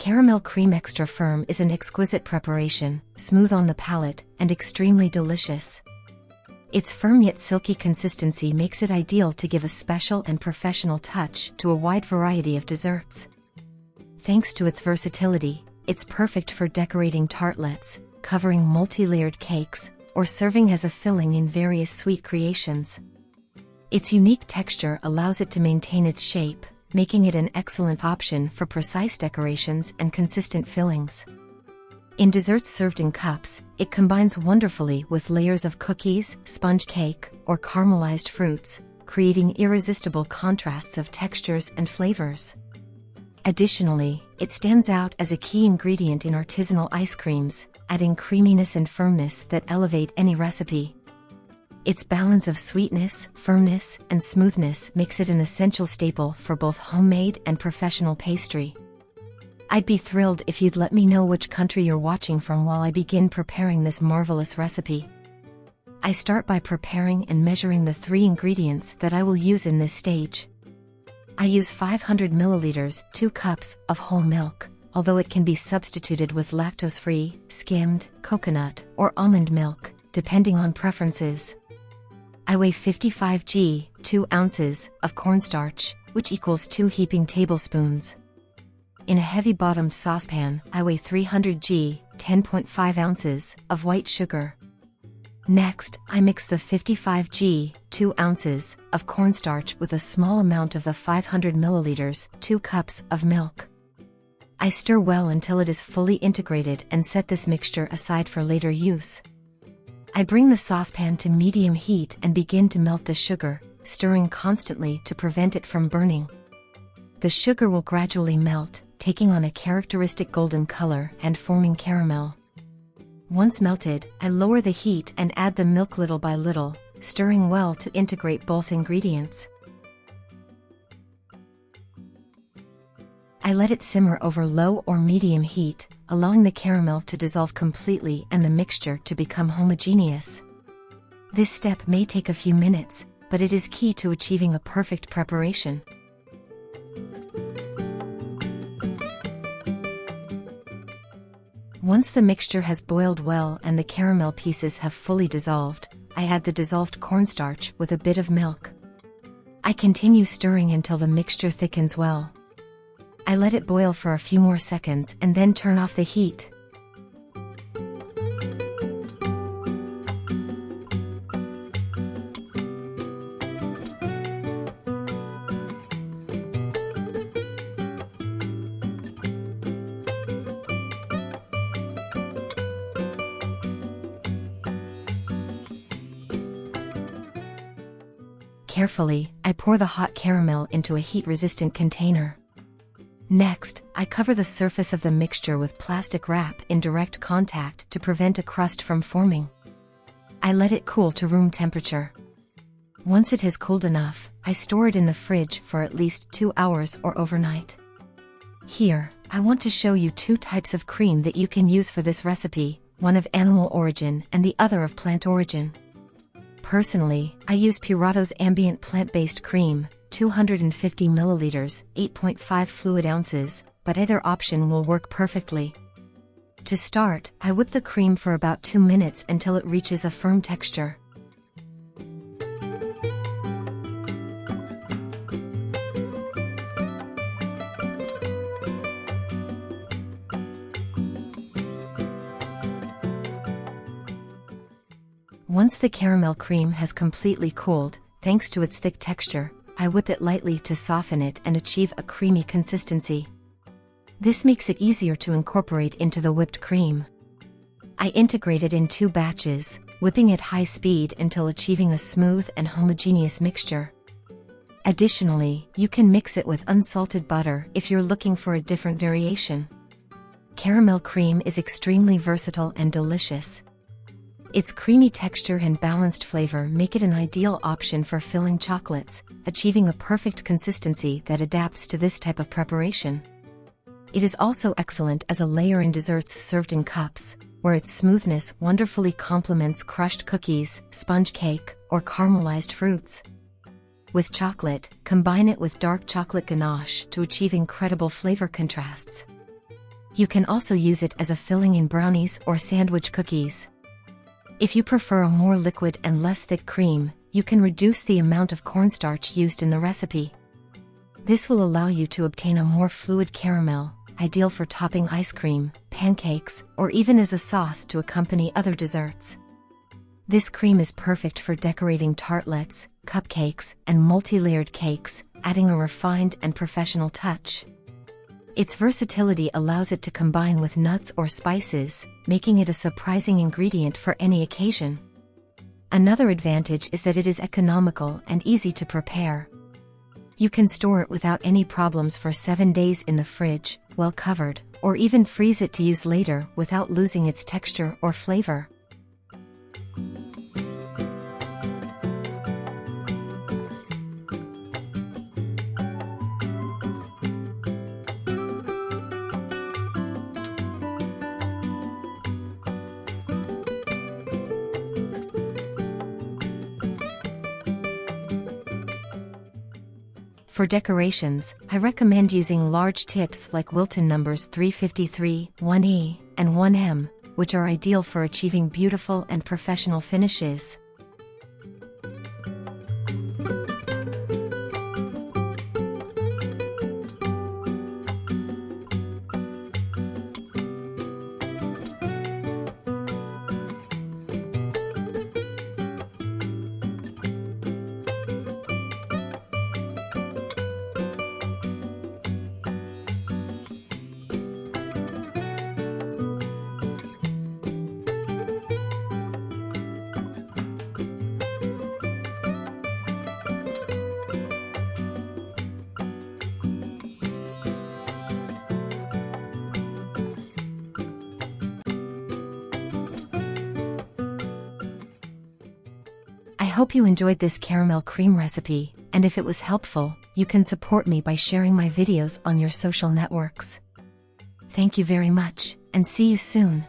Caramel cream extra firm is an exquisite preparation, smooth on the palate, and extremely delicious. Its firm yet silky consistency makes it ideal to give a special and professional touch to a wide variety of desserts. Thanks to its versatility, it's perfect for decorating tartlets, covering multi-layered cakes, or serving as a filling in various sweet creations. Its unique texture allows it to maintain its shape, making it an excellent option for precise decorations and consistent fillings. In desserts served in cups, it combines wonderfully with layers of cookies, sponge cake, or caramelized fruits, creating irresistible contrasts of textures and flavors. Additionally, it stands out as a key ingredient in artisanal ice creams, adding creaminess and firmness that elevate any recipe. Its balance of sweetness, firmness, and smoothness makes it an essential staple for both homemade and professional pastry. I'd be thrilled if you'd let me know which country you're watching from while I begin preparing this marvelous recipe. I start by preparing and measuring the 3 ingredients that I will use in this stage. I use 500 milliliters, 2 cups, of whole milk, although it can be substituted with lactose-free, skimmed, coconut, or almond milk, depending on preferences. I weigh 55 g, 2 ounces, of cornstarch, which equals 2 heaping tablespoons. In a heavy-bottomed saucepan, I weigh 300 g, 10.5 ounces, of white sugar. Next, I mix the 55 g, 2 ounces, of cornstarch with a small amount of the 500 milliliters, 2 cups, of milk. I stir well until it is fully integrated and set this mixture aside for later use. I bring the saucepan to medium heat and begin to melt the sugar, stirring constantly to prevent it from burning. The sugar will gradually melt, taking on a characteristic golden color and forming caramel. Once melted, I lower the heat and add the milk little by little, stirring well to integrate both ingredients. I let it simmer over low or medium heat, allowing the caramel to dissolve completely and the mixture to become homogeneous. This step may take a few minutes, but it is key to achieving a perfect preparation. Once the mixture has boiled well and the caramel pieces have fully dissolved, I add the dissolved cornstarch with a bit of milk. I continue stirring until the mixture thickens well. I let it boil for a few more seconds and then turn off the heat. Carefully, I pour the hot caramel into a heat-resistant container. Next, I cover the surface of the mixture with plastic wrap in direct contact to prevent a crust from forming. I let it cool to room temperature. Once it has cooled enough, I store it in the fridge for at least 2 hours or overnight. Here, I want to show you 2 types of cream that you can use for this recipe, one of animal origin and the other of plant origin. Personally, I use Purato's ambient plant-based cream, 250 milliliters, 8.5 fluid ounces, but either option will work perfectly. To start, I whip the cream for about 2 minutes until it reaches a firm texture. Once the caramel cream has completely cooled, thanks to its thick texture, I whip it lightly to soften it and achieve a creamy consistency. This makes it easier to incorporate into the whipped cream. I integrate it in 2 batches, whipping at high speed until achieving a smooth and homogeneous mixture. Additionally, you can mix it with unsalted butter if you're looking for a different variation. Caramel cream is extremely versatile and delicious. Its creamy texture and balanced flavor make it an ideal option for filling chocolates, achieving a perfect consistency that adapts to this type of preparation. It is also excellent as a layer in desserts served in cups, where its smoothness wonderfully complements crushed cookies, sponge cake, or caramelized fruits. With chocolate, combine it with dark chocolate ganache to achieve incredible flavor contrasts. You can also use it as a filling in brownies or sandwich cookies. If you prefer a more liquid and less thick cream, you can reduce the amount of cornstarch used in the recipe. This will allow you to obtain a more fluid caramel, ideal for topping ice cream, pancakes, or even as a sauce to accompany other desserts. This cream is perfect for decorating tartlets, cupcakes, and multi-layered cakes, adding a refined and professional touch. Its versatility allows it to combine with nuts or spices, making it a surprising ingredient for any occasion. Another advantage is that it is economical and easy to prepare. You can store it without any problems for 7 days in the fridge, well covered, or even freeze it to use later without losing its texture or flavor. For decorations, I recommend using large tips like Wilton numbers 353, 1E, and 1M, which are ideal for achieving beautiful and professional finishes. I hope you enjoyed this caramel cream recipe, and if it was helpful, you can support me by sharing my videos on your social networks. Thank you very much, and see you soon.